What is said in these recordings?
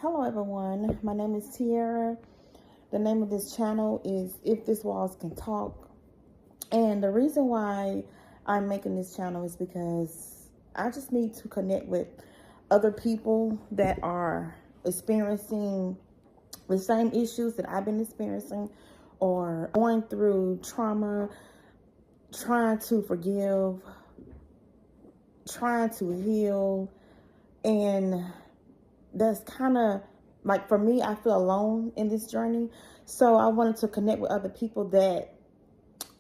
Hello everyone, my name is Tiara. The name of this channel is If This Walls Can Talk. And the reason why I'm making this channel is because I just need to connect with other people that are experiencing the same issues that I've been experiencing or going through trauma, trying to forgive, trying to heal. And that's kind of like, for me, I feel alone in this journey. So I wanted to connect with other people that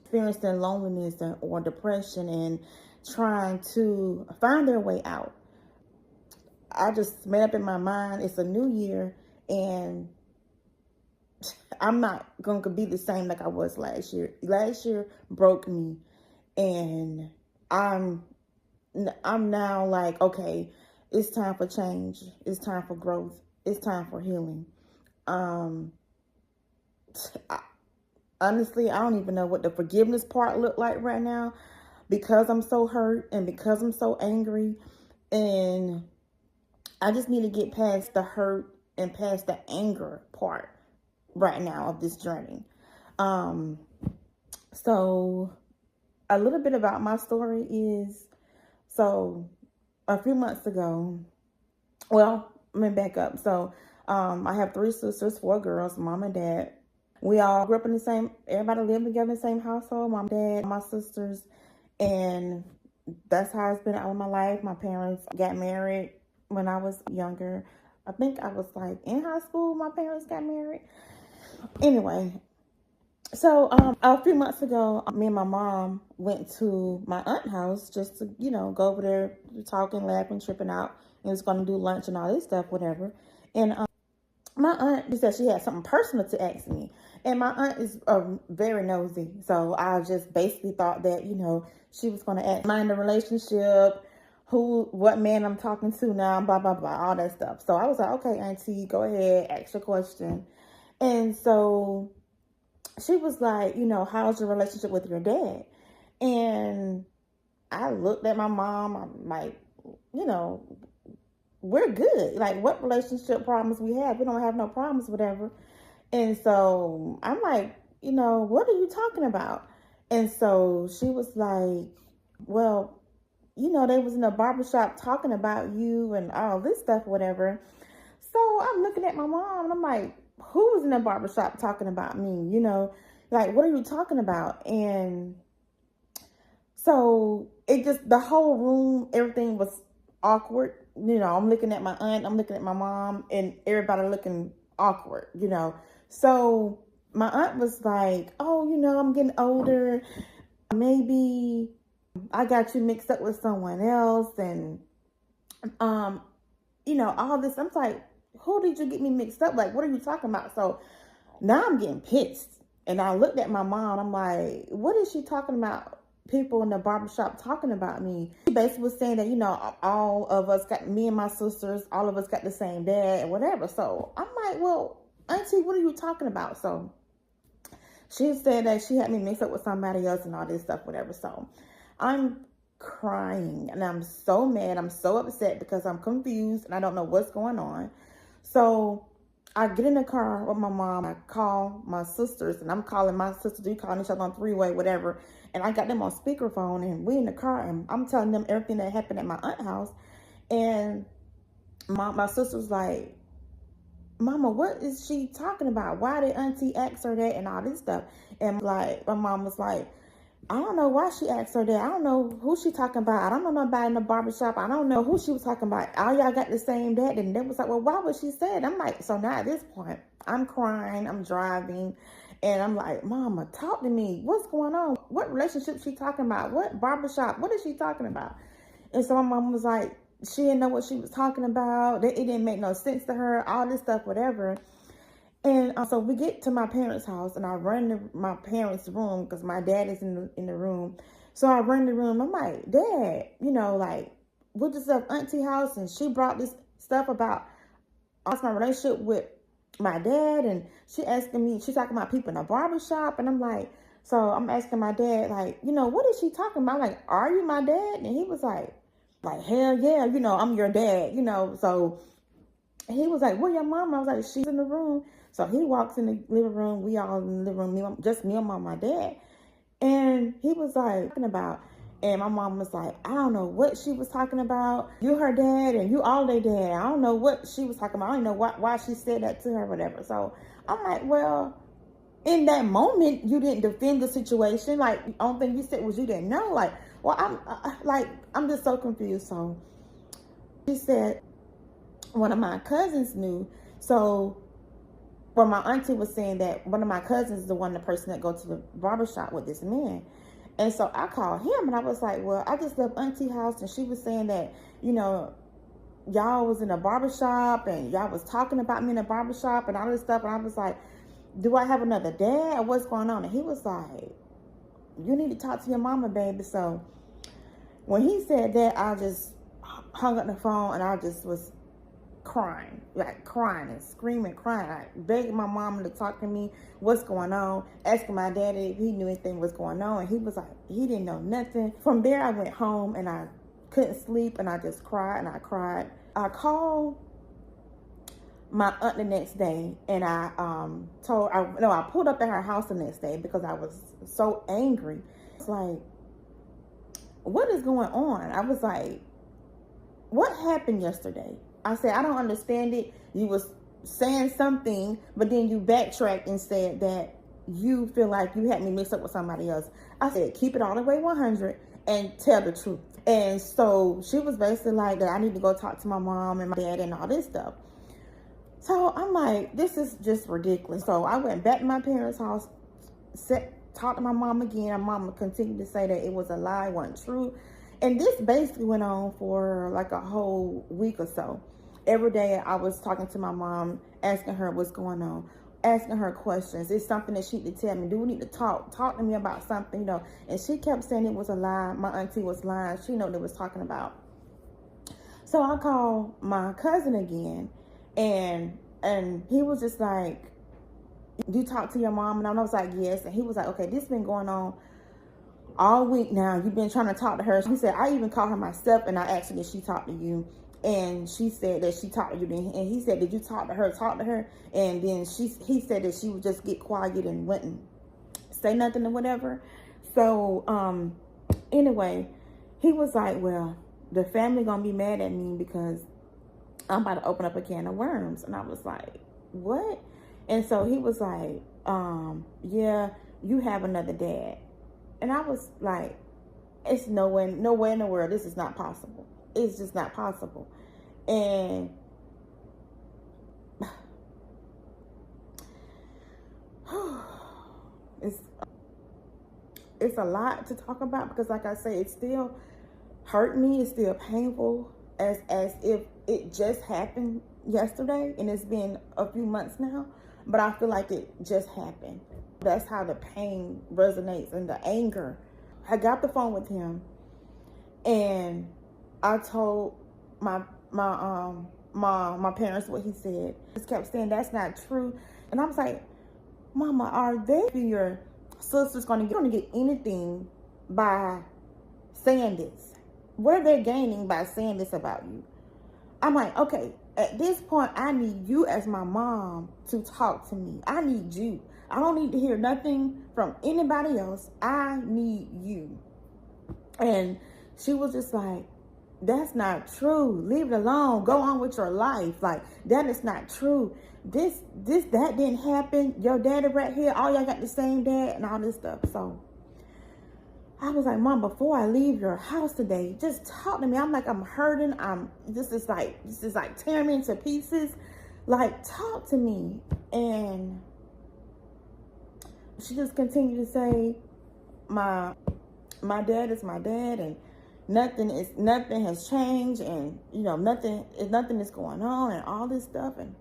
experiencing loneliness or depression and trying to find their way out. I just made up in my mind, it's a new year and I'm not going to be the same like I was last year. Last year broke me, and I'm now like, okay, it's time for change. It's time for growth. It's time for healing. Honestly, I don't even know what the forgiveness part look like right now, because I'm so hurt and because I'm so angry, and I just need to get past the hurt and past the anger part right now of this journey. So a little bit about my story is, so a few months ago, well, let me back up. So I have 3 sisters, 4 girls, mom and dad. We all grew up in the same, everybody lived together in the same household, mom, dad, my sisters. And that's how it's been all my life. My parents got married when I was younger. I think I was like in high school, my parents got married. Anyway, so a few months ago, me and my mom went to my aunt's house just to, go over there, talking, laughing, tripping out. And was going to do lunch and all this stuff, whatever. And my aunt said she had something personal to ask me. And my aunt is very nosy. So I just basically thought that, she was going to ask me in the relationship, what man I'm talking to now, blah, blah, blah, all that stuff. So I was like, okay, auntie, go ahead, ask your question. And so she was like, how's your relationship with your dad? And I looked at my mom. I'm like, we're good. Like, what relationship problems we have? We don't have no problems, whatever. And so I'm like, what are you talking about? And so she was like, well, they was in a barbershop talking about you and all this stuff, whatever. So I'm looking at my mom and I'm like, who was in the barbershop talking about me? Like, what are you talking about? And so it just, the whole room, everything was awkward. I'm looking at my aunt, I'm looking at my mom, and everybody looking awkward, So my aunt was like, oh, I'm getting older. Maybe I got you mixed up with someone else. And, all this. I'm like, who did you get me mixed up? Like, what are you talking about? So now I'm getting pissed. And I looked at my mom. I'm like, what is she talking about? People in the barbershop talking about me. She basically was saying that, all of us got, me and my sisters, all of us got the same dad and whatever. So I'm like, well, auntie, what are you talking about? So she said that she had me mixed up with somebody else and all this stuff, whatever. So I'm crying and I'm so mad. I'm so upset because I'm confused and I don't know what's going on. So I get in the car with my mom. I call my sisters, and I'm calling my sisters. We calling each other on 3-way, whatever. And I got them on speakerphone, and we in the car, and I'm telling them everything that happened at my aunt's house. And my sister was like, Mama, what is she talking about? Why did auntie ask her that and all this stuff? And like, my mom was like, I don't know why she asked her that. I don't know who she talking about. I don't know nobody in the barbershop. I don't know who she was talking about. All y'all got the same dad. And they was like, well, why would she say it? I'm like, so now at this point, I'm crying, I'm driving, and I'm like, Mama, talk to me. What's going on? What relationship she talking about? What barbershop? What is she talking about? And so my mom was like, she didn't know what she was talking about. It didn't make no sense to her, all this stuff, whatever. And so we get to my parents' house, and I run to my parents' room because my dad is in the room. So I run the room. I'm like, Dad, like, we just left auntie house, and she brought this stuff about my relationship with my dad, and she asking me, she's talking about people in a barbershop, and I'm like, so I'm asking my dad, like, what is she talking about? Like, are you my dad? And he was like, hell yeah, I'm your dad, So And he was like, where your mom? I was like, she's in the room. So he walks in the living room. We all in the living room, just me and my dad. And he was like, talking about, and my mom was like, I don't know what she was talking about. You her dad and you all their dad. I don't know what she was talking about. I don't know why she said that to her or whatever. So I'm like, well, in that moment, you didn't defend the situation. Like, the only thing you said was you didn't know. Like, well, I'm just so confused. So she said, one of my cousins knew. So, well, my auntie was saying that one of my cousins is the person that go to the barbershop with this man. And so I called him and I was like, well, I just left auntie house and she was saying that, y'all was in a barbershop and y'all was talking about me in a barbershop and all this stuff. And I was like, do I have another dad or what's going on? And he was like, you need to talk to your mama, baby. So when he said that, I just hung up the phone and I just was crying and screaming, crying, like begging my mama to talk to me, what's going on, asking my daddy if he knew anything was going on. And he was like, he didn't know nothing. From there, I went home and I couldn't sleep and I just cried and I cried. I called my aunt the next day and I pulled up at her house the next day because I was so angry. It's like, what is going on? I was like, what happened yesterday? I said, I don't understand it. You was saying something, but then you backtracked and said that you feel like you had me mixed up with somebody else. I said, keep it all the way 100 and tell the truth. And so she was basically like that I need to go talk to my mom and my dad and all this stuff. So I'm like, this is just ridiculous. So I went back to my parents' house, talked to my mom again. My mom continued to say that it was a lie, wasn't true. And this basically went on for like a whole week or so. Every day I was talking to my mom, asking her what's going on, asking her questions. It's something that she need to tell me. Do we need to talk to me about something, And she kept saying it was a lie. My auntie was lying. She knew what they was talking about. So I called my cousin again, and he was just like, do you talk to your mom? And I was like, yes. And he was like, okay, this has been going on all week now. You've been trying to talk to her. He said, I even called her myself and I asked her, did she talk to you? And she said that she talked to you. And he said, did you talk to her? And then he said that she would just get quiet and wouldn't say nothing or whatever. So anyway, he was like, well, the family gonna be mad at me because I'm about to open up a can of worms. And I was like, what? And so he was like, yeah, you have another dad. And I was like, it's nowhere in the world. This is not possible. It's just not possible. And it's a lot to talk about because, like I say, it still hurt me. It's still painful as if it just happened yesterday, and it's been a few months now. But I feel like it just happened. That's how the pain resonates and the anger. I got the phone with him, and I told my parents what he said. He just kept saying that's not true, and I was like, Mama, are your sisters going to get anything by saying this? What are they gaining by saying this about you? I'm like, okay, at this point, I need you as my mom to talk to me. I need you. I don't need to hear nothing from anybody else. I need you. And she was just like, that's not true. Leave it alone. Go on with your life. Like, that is not true. That didn't happen. Your daddy right here. All y'all got the same dad and all this stuff. So I was like, Mom, before I leave your house today, just talk to me. I'm like, I'm hurting. This is like tearing me into pieces. Like, talk to me. And she just continued to say, my dad is my dad, and nothing has changed, and nothing is going on, and all this stuff. And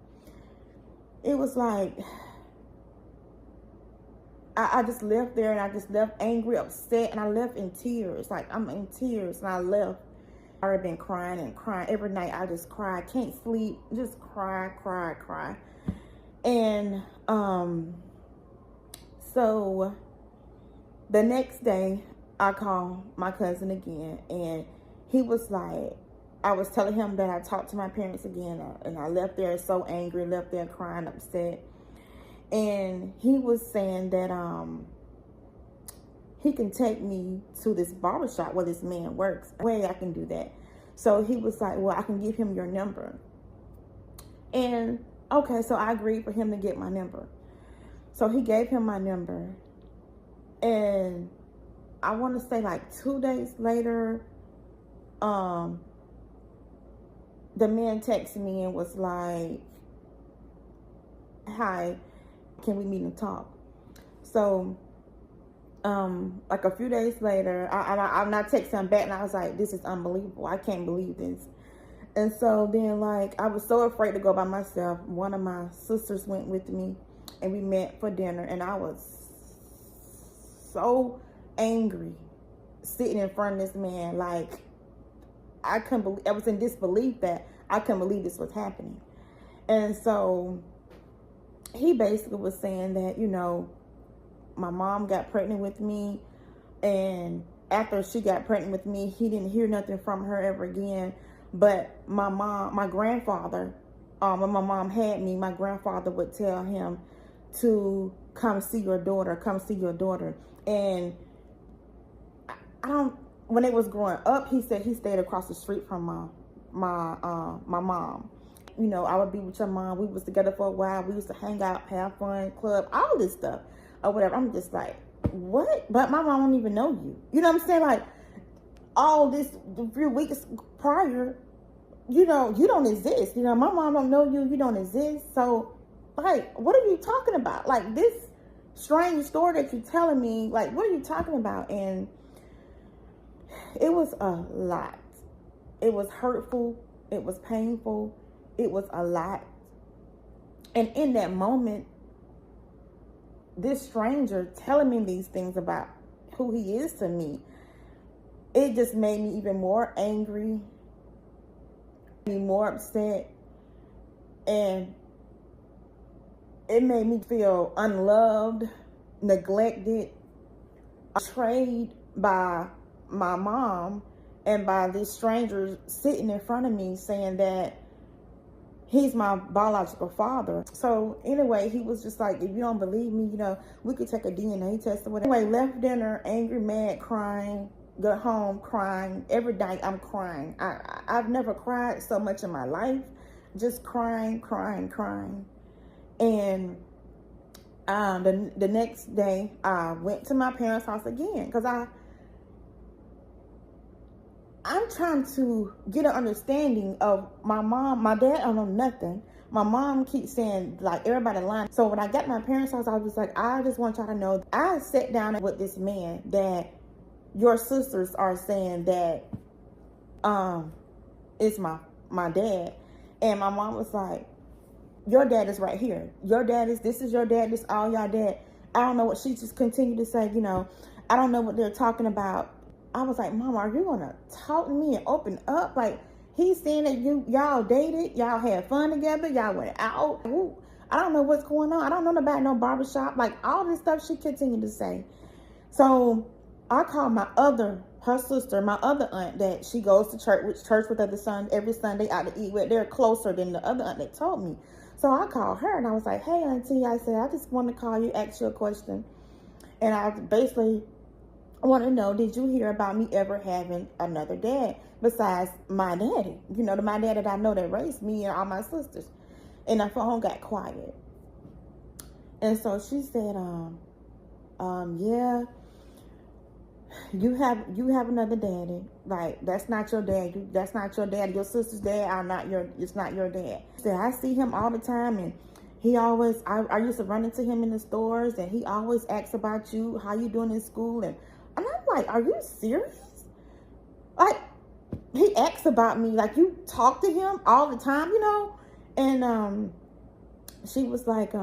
it was like, I just left there, and I just left angry, upset, and I left in tears. Like, I'm in tears, and I left. I already been crying and crying every night. I just cry, can't sleep, just cry. And so the next day, I called my cousin again, and he was like, I was telling him that I talked to my parents again, and I left there so angry, left there crying, upset. And he was saying that he can take me to this barbershop where this man works. Way I can do that. So he was like, well, I can give him your number. And okay, so I agreed for him to get my number. So he gave him my number. And I want to say like 2 days later, the man texted me and was like, hi, can we meet and talk? So like a few days later, I'm not texting him back, and I was like, this is unbelievable. I can't believe this. And so then, like, I was so afraid to go by myself. One of my sisters went with me, and we met for dinner, and I was so angry sitting in front of this man. Like, I couldn't believe, I was in disbelief that I couldn't believe this was happening. And so he basically was saying that, you know, my mom got pregnant with me, and after she got pregnant with me, he didn't hear nothing from her ever again. But my grandfather, when my mom had me, my grandfather would tell him to come see your daughter, come see your daughter. And when they was growing up, he said he stayed across the street from my mom. You know, I would be with your mom. We was together for a while. We used to hang out, have fun, club, all this stuff or whatever. I'm just like, what? But my mom don't even know you. You know what I'm saying? Like, all this, a few weeks prior, you know, you don't exist. You know, my mom don't know you. You don't exist. So, like, what are you talking about? Like, this strange story that you're telling me, like, what are you talking about? And it was a lot. It was hurtful. It was painful. It was a lot. And in that moment, this stranger telling me these things about who he is to me, it just made me even more angry, more upset, and it made me feel unloved, neglected, betrayed by my mom and by this stranger sitting in front of me saying that he's my biological father. So anyway, he was just like, if you don't believe me, you know, we could take a DNA test or whatever. Anyway, left dinner, angry, mad, crying. Got home crying. Every night I'm crying. I've never cried so much in my life. Just crying. And the next day I went to my parents' house again, because I'm trying to get an understanding of my mom. My dad don't know nothing. My mom keeps saying, like, everybody lying. So when I got to my parents' house, I was like, I just want y'all to know, I sat down with this man that your sisters are saying that is my dad. And my mom was like, your dad is right here. This is your dad. This all y'all dad. I don't know what, she just continued to say, you know, I don't know what they're talking about. I was like, Mom, are you gonna talk to me and open up? Like, he's saying that y'all dated, y'all had fun together, y'all went out. Ooh, I don't know what's going on. I don't know about no barbershop. Like, all this stuff she continued to say. So I called her sister, my other aunt, that she goes to church with her son every Sunday out to eat with. They're closer than the other aunt that told me. So I called her and I was like, hey, Auntie, I said, I just want to call you, ask you a question. And I basically want to know, did you hear about me ever having another dad besides my daddy? You know, my dad that I know that raised me and all my sisters. And the phone got quiet. And so she said, yeah, you have another daddy. Like, that's not your dad. That's not your dad. Your sister's dad it's not your dad. She said, I see him all the time, and he always, I used to run into him in the stores, and he always asks about you, how you doing in school. And I'm like, are you serious? Like, he asks about me, like, you talk to him all the time, you know? And she was like,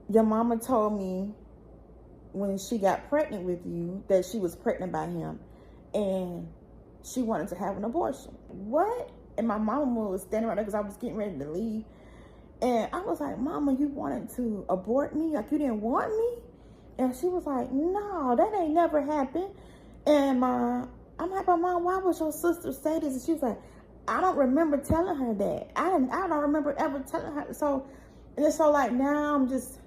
your mama told me when she got pregnant with you that she was pregnant by him and she wanted to have an abortion. What? And my mama was standing right there because I was getting ready to leave. And I was like, Mama, you wanted to abort me? Like, you didn't want me? And she was like, no, that ain't never happened. And I I'm like, but Mom, why would your sister say this? And she was like, I don't remember telling her that. I don't remember ever telling her. So, and so like now I'm just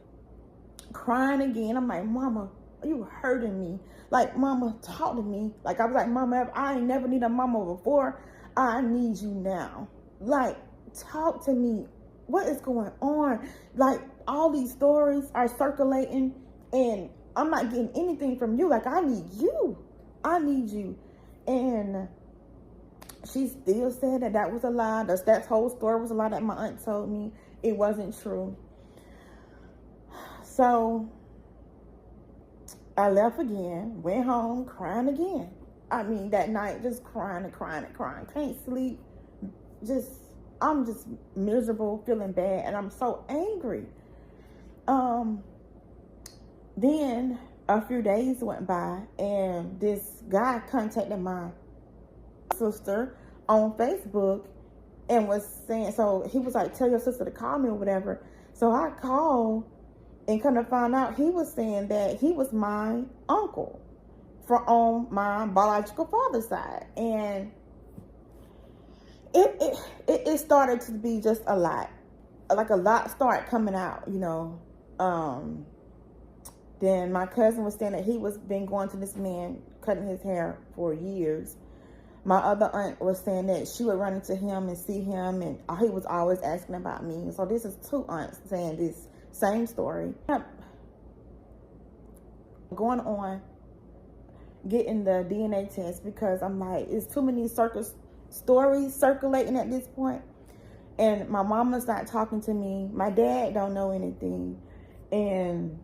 crying again. I'm like, Mama, you hurting me. Like, Mama, talk to me. Like, I was like, Mama, I ain't never need a mama before. I need you now. Like, talk to me. What is going on? Like, all these stories are circulating and I'm not getting anything from you. Like, I need you. I need you. And she still said that was a lie. That whole story was a lie that my aunt told me. It wasn't true. So I left again, went home, crying again. I mean, that night, just crying and crying and crying. Can't sleep. I'm just miserable, feeling bad, and I'm so angry. Then a few days went by, and this guy contacted my sister on Facebook and was saying, so he was like, tell your sister to call me or whatever. So I called and kind of found out he was saying that he was my uncle on my biological father's side. And it started to be just a lot. Like a lot started coming out, you know. Then my cousin was saying that he was been going to this man, cutting his hair for years. My other aunt was saying that she would run into him and see him, and he was always asking about me. So this is two aunts saying this same story. Going on getting the DNA test because I'm like, it's too many stories circulating at this point. And my mama's not talking to me. My dad don't know anything. And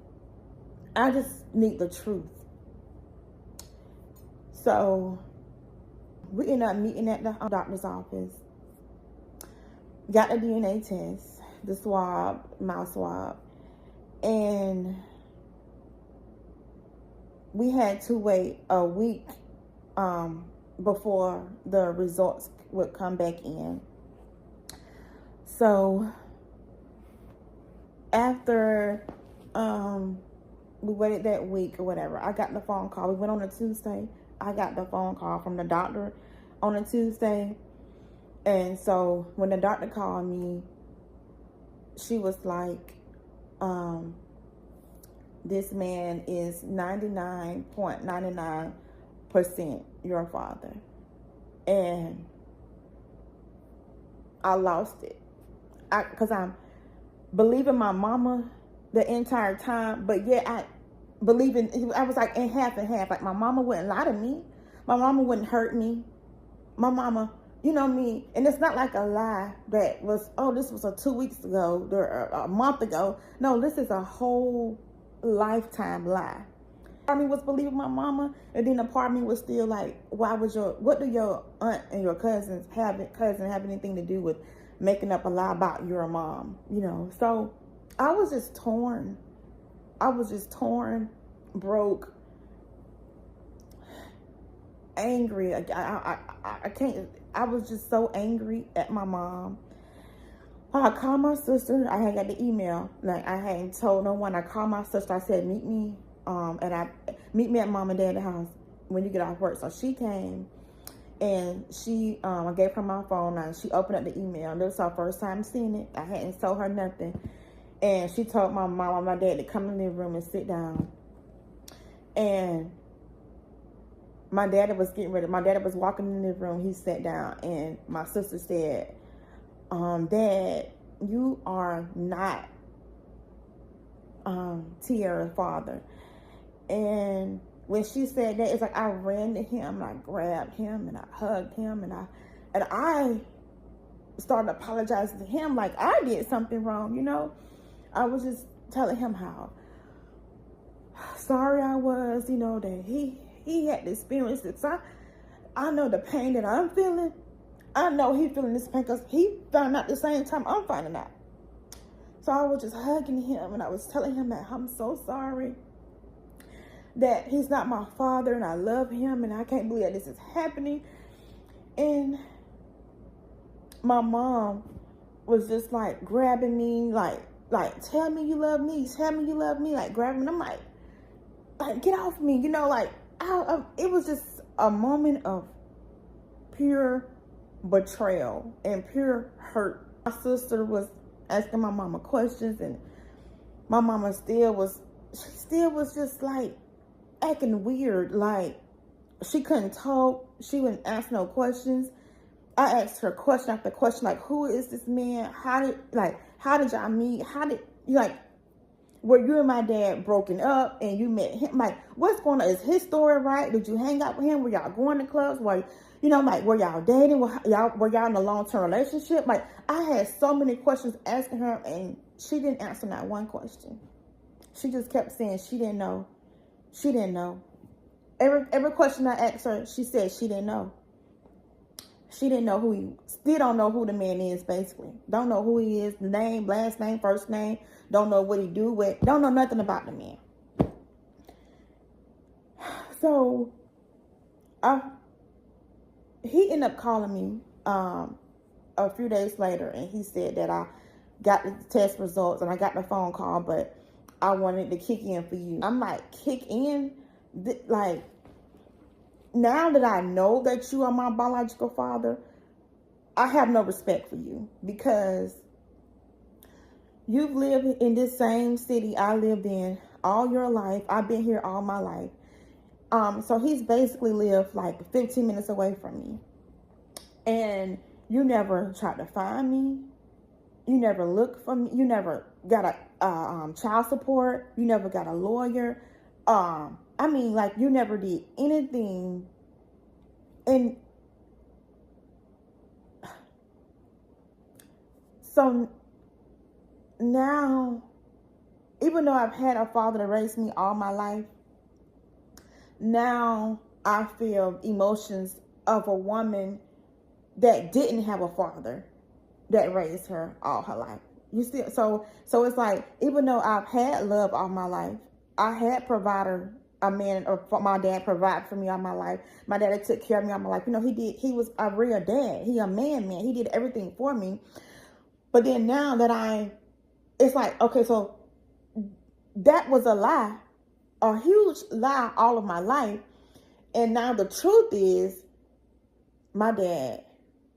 I just need the truth. So we ended up meeting at the doctor's office. Got the DNA test, the swab, mouth swab. And we had to wait a week before the results would come back in. So after we waited that week or whatever, I got the phone call. We went on a Tuesday. I got the phone call from the doctor on a Tuesday. And so when the doctor called me, she was like, this man is 99.99% your father. And I lost it. Because I'm believing my mama the entire time, but yet I was like in half and half. Like, my mama wouldn't lie to me. My mama wouldn't hurt me. My mama, you know me. And it's not like a lie that was, oh, this was 2 weeks ago or a month ago. No, this is a whole lifetime lie. Part of me was believing my mama, and then a part of me was still like, what do your aunt and your cousins have anything to do with making up a lie about your mom, you know? So I was just torn. Broke, angry. I can't. I was just so angry at my mom. I called my sister. I had got the email. Like, I hadn't told no one. I called my sister. I said, meet me at mom and dad's house when you get off work. So she came, and I gave her my phone, and she opened up the email. And this was her first time seeing it. I hadn't told her nothing. And she told my mom and my dad to come in the living room and sit down. And my dad was getting ready. My dad was walking in the living room. He sat down, and my sister said, Dad, you are not Tiara's father. And when she said that, it's like I ran to him, and I grabbed him, and I hugged him, and I started apologizing to him like I did something wrong, you know? I was just telling him how sorry I was, you know, that he had to experience this. I know the pain that I'm feeling. I know he feeling this pain because he found out the same time I'm finding out. So I was just hugging him, and I was telling him that I'm so sorry that he's not my father, and I love him, and I can't believe that this is happening. And my mom was just like grabbing me, like tell me you love me, like grabbing me. I'm like get off me, you know, like it was just a moment of pure betrayal and pure hurt. My sister was asking my mama questions, and my mama still was just like acting weird. Like, she couldn't talk. She wouldn't ask no questions. I asked her question after question, like, who is this man? How did y'all meet? Were you and my dad broken up and you met him? Like, what's going on? Is his story right? Did you hang out with him? Were y'all going to clubs? Were y'all dating? Were y'all in a long-term relationship? Like, I had so many questions asking her, and she didn't answer not one question. She just kept saying she didn't know. She didn't know. Every question I asked her, she said she didn't know. She didn't know who he, still don't know who the man is, basically. Don't know who he is, the name, last name, first name. Don't know what he do with, don't know nothing about the man. So, he ended up calling me a few days later, and he said that I got the test results and I got the phone call, but I wanted to kick in for you. I'm like, kick in? Like, now that I know that you are my biological father, I have no respect for you, because you've lived in this same city I lived in all your life. I've been here all my life. So he's basically lived like 15 minutes away from me. And you never tried to find me. You never looked for me. You never got a child support. You never got a lawyer. You never did anything. And so now, even though I've had a father to raise me all my life, now I feel emotions of a woman that didn't have a father that raised her all her life. You see, so it's like, even though I've had love all my life, I had provider, a man, or my dad provided for me all my life. My dad took care of me all my life. He was a real dad. He a man. He did everything for me. But then now that it's like, okay, so that was a lie, a huge lie all of my life. And now the truth is, my dad,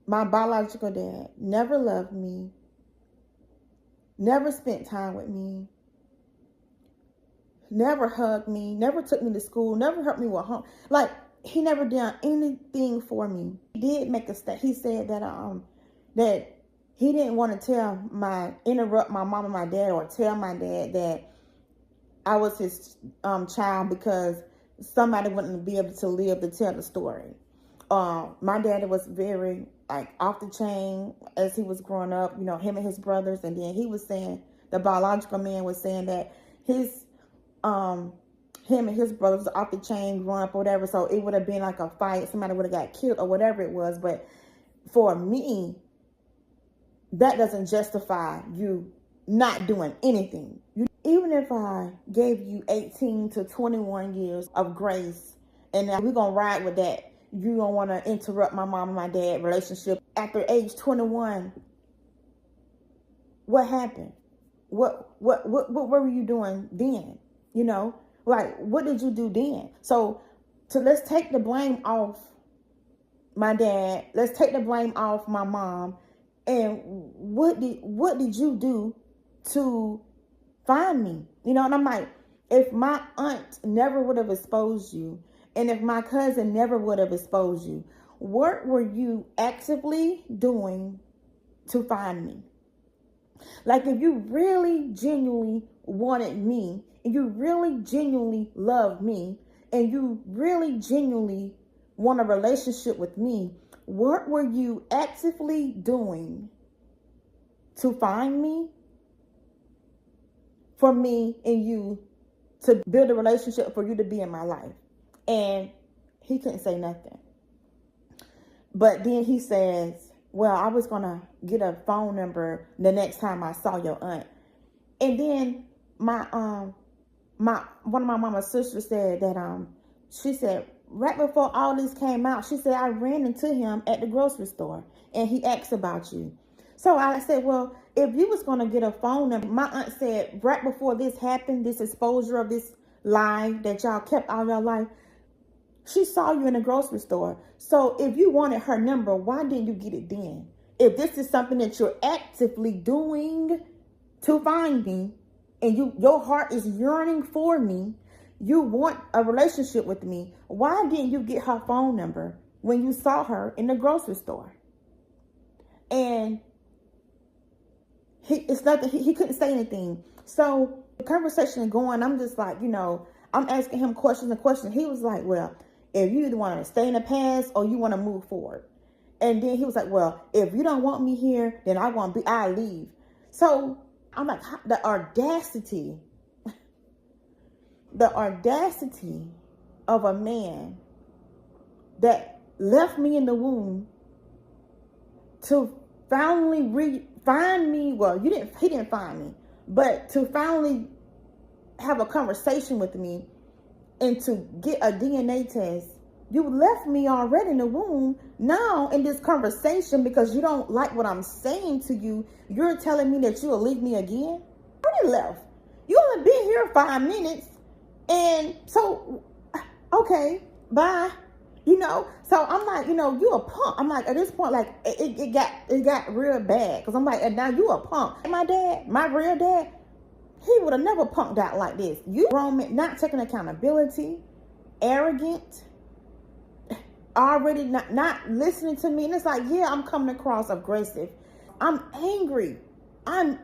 my biological dad, never loved me, never spent time with me, never hugged me, never took me to school, never helped me with home. Like, he never did anything for me. He did make a statement. He said that he didn't want to interrupt my mom and my dad, or tell my dad that I was his child, because somebody wouldn't be able to live to tell the story. My daddy was very off the chain as he was growing up, him and his brothers. And then he was saying, the biological man was saying that him and his brothers were off the chain growing up or whatever. So it would have been like a fight. Somebody would have got killed or whatever it was. But for me, that doesn't justify you not doing anything. Even if I gave you 18 to 21 years of grace, and we're going to ride with that, you don't want to interrupt my mom and my dad relationship. After age 21, what happened? What were you doing then? What did you do then? So let's take the blame off my dad. Let's take the blame off my mom. And what did you do to find me? And I'm like, if my aunt never would have exposed you, and if my cousin never would have exposed you, what were you actively doing to find me? Like, if you really genuinely wanted me, and you really genuinely loved me, and you really genuinely want a relationship with me, what were you actively doing to find me, for me and you to build a relationship, for you to be in my life? And he couldn't say nothing. But then he says, well, I was going to get a phone number the next time I saw your aunt. And then one of my mama's sisters said that she said, right before all this came out, she said, I ran into him at the grocery store and he asked about you. So I said, well, if you was going to get a phone number, my aunt said, right before this happened, this exposure of this lie that y'all kept all your life, She saw you in the grocery store. So if you wanted her number, why didn't you get it then? If this is something that you're actively doing to find me, and your heart is yearning for me, you want a relationship with me, why didn't you get her phone number when you saw her in the grocery store? And it's nothing. He couldn't say anything. So the conversation is going. I'm just like, I'm asking him questions and questions. He was like, well, if you either want to stay in the past or you want to move forward. And then he was like, well, if you don't want me here, then I leave. So I'm like, the audacity of a man that left me in the womb to finally find me. Well, he didn't find me, but to finally have a conversation with me and to get a DNA test. You left me already in the womb. Now in this conversation, because you don't like what I'm saying to you, you're telling me that you'll leave me again? I already left. You only been here 5 minutes. And so, okay, bye. So I'm like, you a punk. I'm like, at this point, like, it got real bad. Because I'm like, and now you a punk. My dad, my real dad, he would have never punked out like this. You grown man, not taking accountability, arrogant, already not listening to me. And it's like, yeah, I'm coming across aggressive. I'm angry. I'm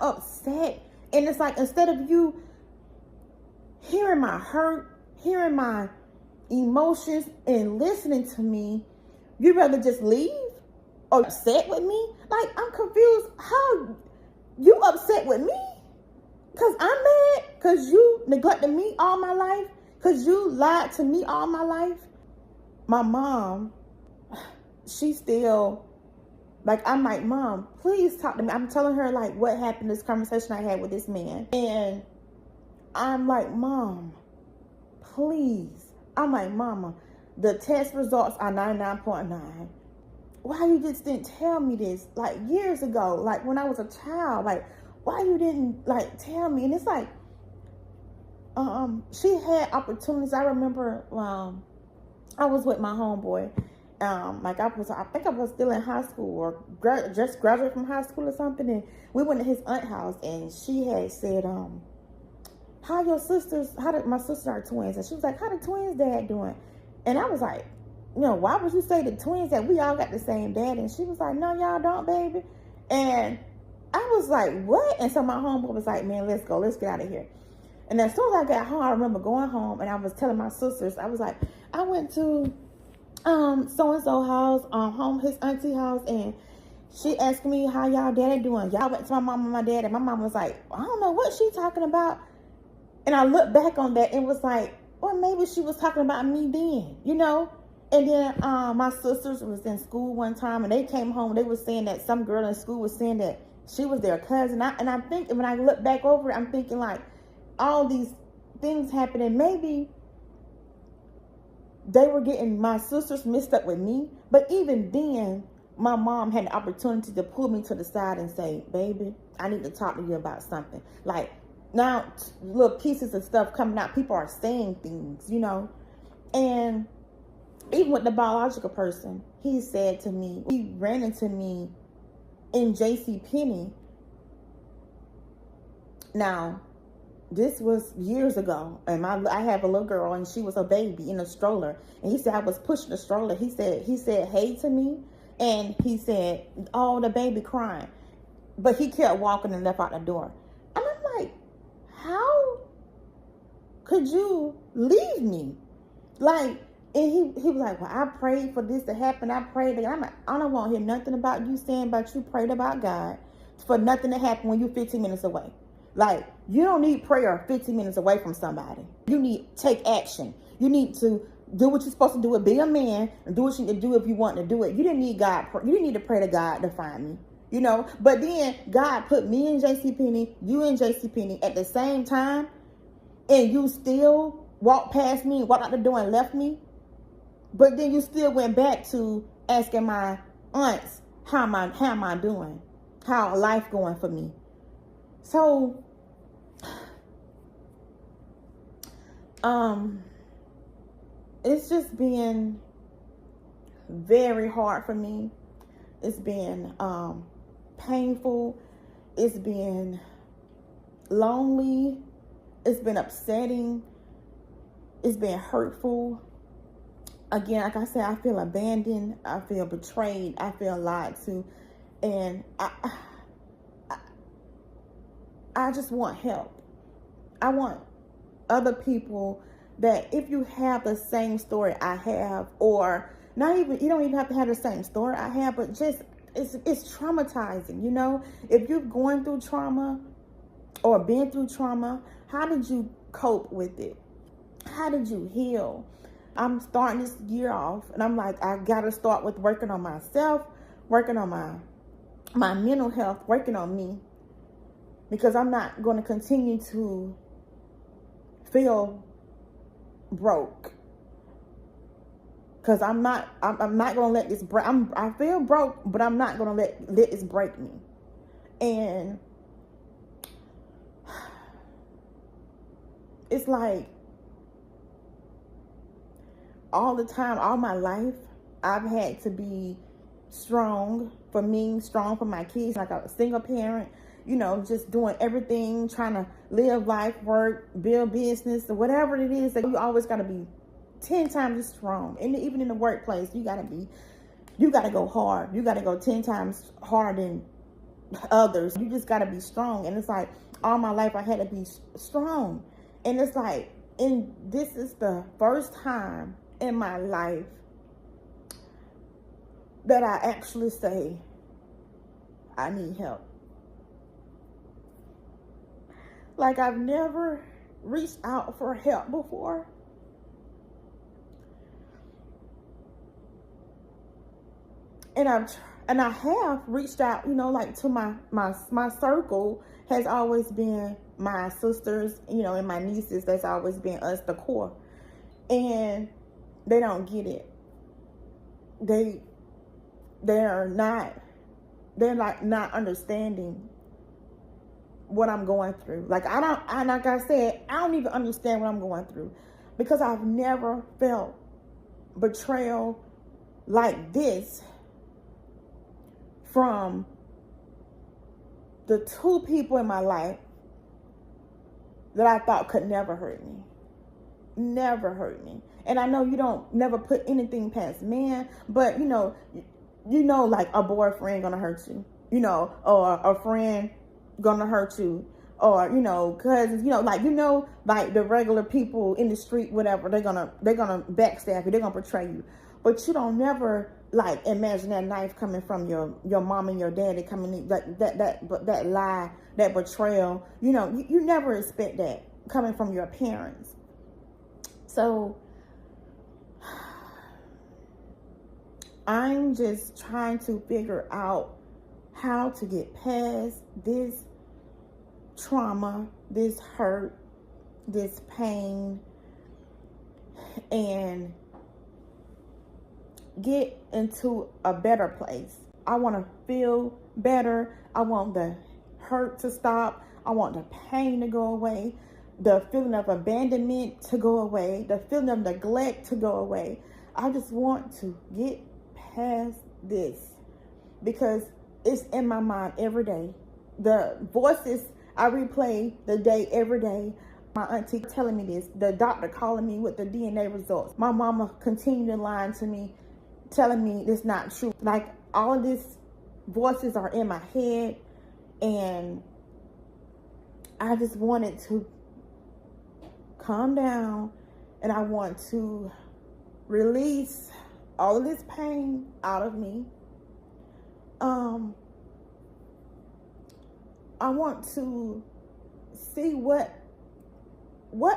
upset. And it's like, instead of you hearing my hurt, hearing my emotions and listening to me, you'd rather just leave or upset with me? Like, I'm confused. How you upset with me? Because I'm mad? Because you neglected me all my life? Because you lied to me all my life? My mom, she still, like, I'm like, Mom, please talk to me. I'm telling her, like, what happened, this conversation I had with this man. And I'm like, Mom, please. I'm like, Mama, the test results are 99.9. Why you just didn't tell me this, like, years ago, like, when I was a child? Like, why you didn't, like, tell me? And it's like, she had opportunities. I remember, I was with my homeboy. I think I was still in high school or just graduated from high school or something. And we went to his aunt's house, and she had said, my sisters are twins. And she was like, how the twins' dad doing? And I was like, why would you say the twins that we all got the same dad? And she was like, no, y'all don't, baby. And I was like, what? And so my homeboy was like, man, let's go. Let's get out of here. And as soon as I got home, I remember going home and I was telling my sisters, I was like, I went to so-and-so house, his auntie house, and she asked me how y'all daddy doing. Y'all went to my mom and my dad, and my mom was like, I don't know what she talking about. And I looked back on that and was like, well, maybe she was talking about me then, And then my sisters was in school one time, and they came home. They were saying that some girl in school was saying that she was their cousin. And I'm thinking, when I look back over it, I'm thinking, like, all these things happening. Maybe they were getting my sisters mixed up with me. But even then, my mom had the opportunity to pull me to the side and say, baby, I need to talk to you about something. Like, now, little pieces of stuff coming out. People are saying things, And even with the biological person, he said to me, he ran into me in JCPenney. Now, this was years ago, and I have a little girl, and she was a baby in a stroller. And he said I was pushing the stroller. He said hey to me, and he said, oh, the baby crying. But he kept walking and left out the door. And I'm like, how could you leave me? Like, and he was like, well, I prayed for this to happen. I prayed. I'm like, I don't want to hear nothing about you saying about you prayed about God for nothing to happen when you're 15 minutes away. Like, you don't need prayer 15 minutes away from somebody. You need to take action. You need to do what you're supposed to do, be a man, and do what you need to do if you want to do it. You didn't need God. You didn't need to pray to God to find me, But then God put me in JCPenney, you in JCPenney at the same time, and you still walked past me and walked out the door and left me. But then you still went back to asking my aunts, how am I doing? How life going for me? So, it's just been very hard for me. It's been painful. It's been lonely. It's been upsetting. It's been hurtful. Again, like I said, I feel abandoned. I feel betrayed. I feel lied to. And I just want help. I want other people that, if you have the same story I have, or not even, you don't even have to have the same story I have, but just, it's traumatizing, you know? If you're going through trauma or been through trauma, how did you cope with it? How did you heal? I'm starting this year off, and I'm like, I gotta start with working on myself, working on my mental health, working on me, because I'm not going to continue to feel broke. Because I'm not going to let this break. I feel broke, but I'm not going to let this break me. And it's like, all the time, all my life, I've had to be strong for me, strong for my kids. Like a single parent, you know, just doing everything, trying to live life, work, build business, or whatever it is, that you always got to be 10 times as strong. And even in the workplace, you got to go hard. You got to go 10 times harder than others. You just got to be strong. And it's like, all my life I had to be strong. And it's like, and this is the first time in my life that I actually say, I need help. Like, I've never reached out for help before. And I have reached out, you know, like to my circle has always been my sisters, you know, and my nieces. That's always been us, the core. And they don't get it. They're like not understanding what I'm going through. Like, like I said, I don't even understand what I'm going through, because I've never felt betrayal like this from the two people in my life that I thought could never hurt me. Never hurt me. And I know you don't never put anything past men, but you know, like a boyfriend gonna hurt you, you know, or a friend gonna hurt you, or, you know, cousins, you know, like the regular people in the street, whatever, they're gonna backstab you, they're gonna betray you. But you don't never like imagine that knife coming from your mom and your daddy, coming in, like that lie, that betrayal. You know, you never expect that coming from your parents. So I'm just trying to figure out how to get past this trauma, this hurt, this pain, and get into a better place. I want to feel better. I want the hurt to stop. I want the pain to go away. The feeling of abandonment to go away. The feeling of neglect to go away. I just want to get past this, because it's in my mind every day. The voices I replay the day every day. My auntie telling me this, the doctor calling me with the DNA results, my mama continuing lying to me, telling me it's not true. Like, all of these voices are in my head, and I just wanted to calm down, and I want to release all of this pain out of me. I want to see what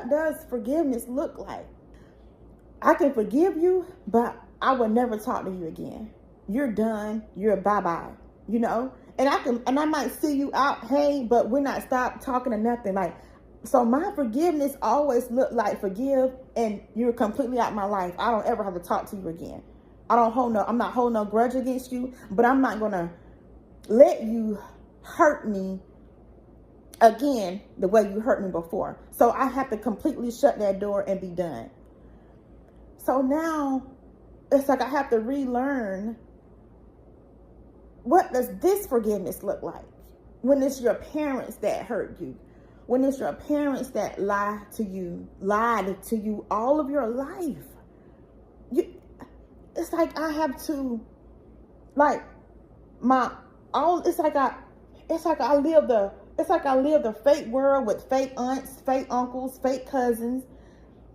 does forgiveness look like. I can forgive you, but I will never talk to you again. You're done. You're bye-bye. You know? And I might see you out, hey, but we're not stop talking or nothing. Like, so my forgiveness always looked like forgive, and you're completely out of my life. I don't ever have to talk to you again. I'm not holding no grudge against you, but I'm not gonna let you hurt me again the way you hurt me before. So I have to completely shut that door and be done. So now it's like I have to relearn, what does this forgiveness look like? When it's your parents that hurt you, when it's your parents that lied to you all of your life. It's like I have to, like, it's like I live the fake world with fake aunts, fake uncles, fake cousins.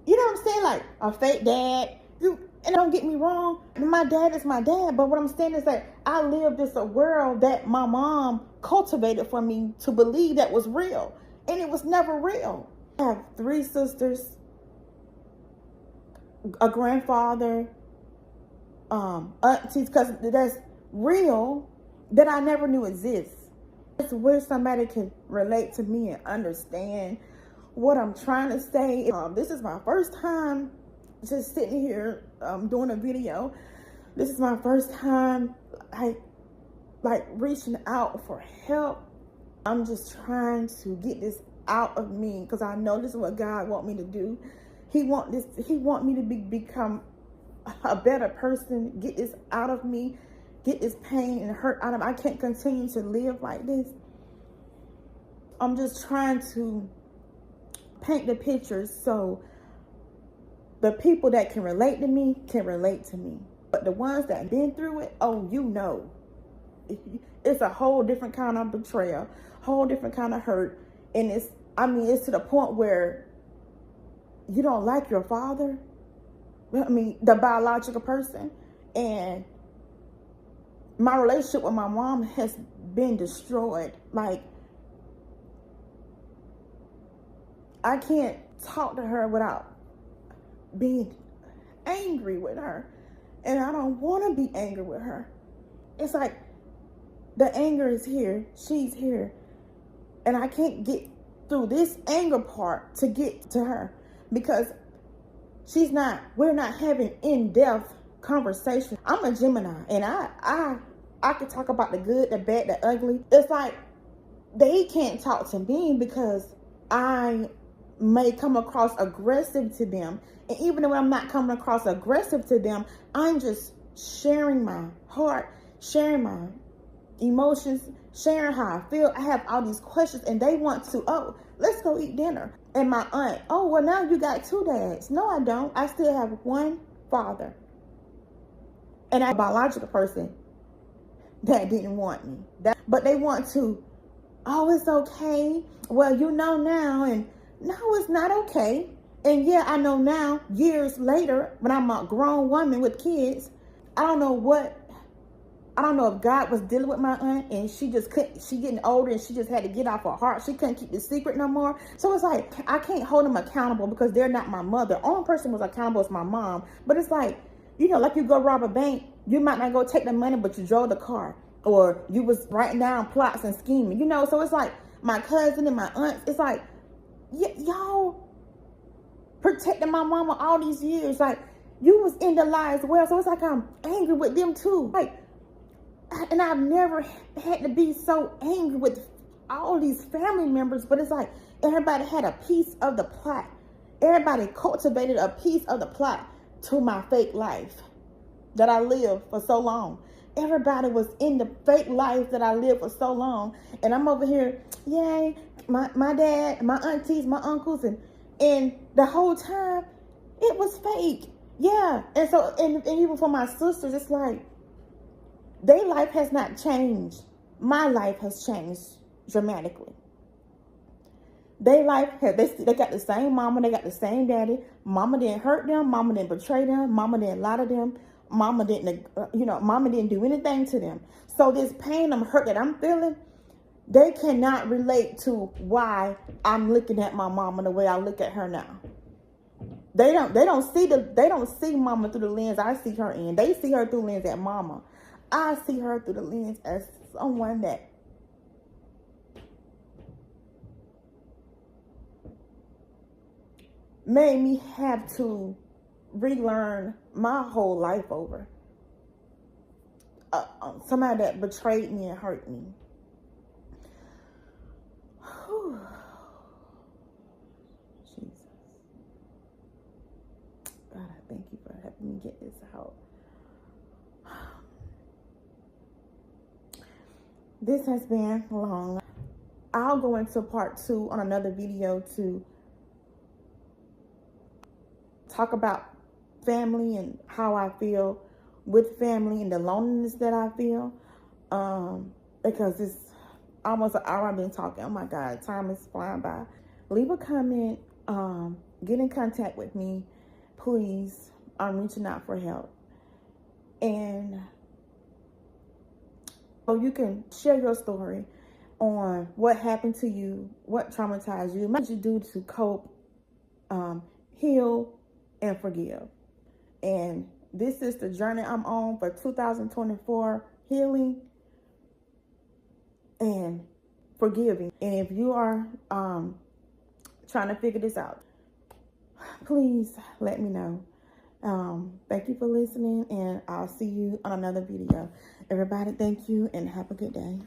You know what I'm saying? Like a fake dad. And don't get me wrong, my dad is my dad, but what I'm saying is that I live this a world that my mom cultivated for me to believe that was real, and it was never real. I have 3 sisters, a grandfather, aunties, cousins that's real that I never knew exists. It's where somebody can relate to me and understand what I'm trying to say. This is my first time just sitting here doing a video. This is my first time like reaching out for help. I'm just trying to get this out of me because I know this is what God wants me to do. He want me to become a better person, get this out of me, get this pain and hurt out of me. I can't continue to live like this. I'm just trying to paint the picture so the people that can relate to me can relate to me. But the ones that have been through it, oh, you know, it's a whole different kind of betrayal, whole different kind of hurt. And it's to the point where you don't like your father, the biological person. And my relationship with my mom has been destroyed. Like, I can't talk to her without being angry with her, and I don't want to be angry with her. It's like the anger is here, she's here, and I can't get through this anger part to get to her because we're not having in-depth conversation. I'm a Gemini, and I could talk about the good, the bad, the ugly. It's like they can't talk to me because I may come across aggressive to them. And even though I'm not coming across aggressive to them, I'm just sharing my heart, sharing my emotions, sharing how I feel. I have all these questions, and they want to, oh, let's go eat dinner. And my aunt, oh, well, now you got 2 dads. No, I don't. I still have 1 father. And I'm a biological person that didn't want me. But they want to, oh, it's okay. Well, you know now. And no, it's not okay. And yeah, I know now, years later, when I'm a grown woman with kids, I don't know if God was dealing with my aunt and she getting older and she just had to get off her heart. She couldn't keep the secret no more. So it's like, I can't hold them accountable because they're not my mother. Only person was accountable is my mom. But it's like, like you go rob a bank, you might not go take the money, but you drove the car. Or you was writing down plots and scheming, So it's like my cousin and my aunts, it's like, y'all protecting my mama all these years. Like, you was in the lie as well. So it's like I'm angry with them too. Like, and I've never had to be so angry with all these family members, but it's like everybody had a piece of the plot. Everybody cultivated a piece of the plot to my fake life that I lived for so long. Everybody was in the fake life that I lived for so long. And I'm over here, yay, my dad, my aunties, my uncles, and the whole time it was fake. Yeah. And so, and even for my sisters, it's like, their life has not changed. My life has changed dramatically. They got the same mama, they got the same daddy. Mama didn't hurt them, mama didn't betray them, mama didn't lie to them, mama didn't do anything to them. So this pain and hurt that I'm feeling, they cannot relate to why I'm looking at my mama the way I look at her now. They don't see mama through the lens I see her in. They see her through the lens at mama. I see her through the lens as someone that made me have to relearn my whole life over. Somebody that betrayed me and hurt me. Whew. Jesus. God, I thank you for helping. get this out. This has been long. I'll go into part 2 on another video to talk about family and how I feel with family and the loneliness that I feel. Because it's almost an hour I've been talking. Oh my God, time is flying by. Leave a comment. Get in contact with me, please. I'm reaching out for help. And so you can share your story on what happened to you, what traumatized you, what you do to cope, heal, and forgive. And this is the journey I'm on for 2024, healing and forgiving. And if you are trying to figure this out, please let me know. Thank you for listening, and I'll see you on another video. Everybody, thank you and have a good day.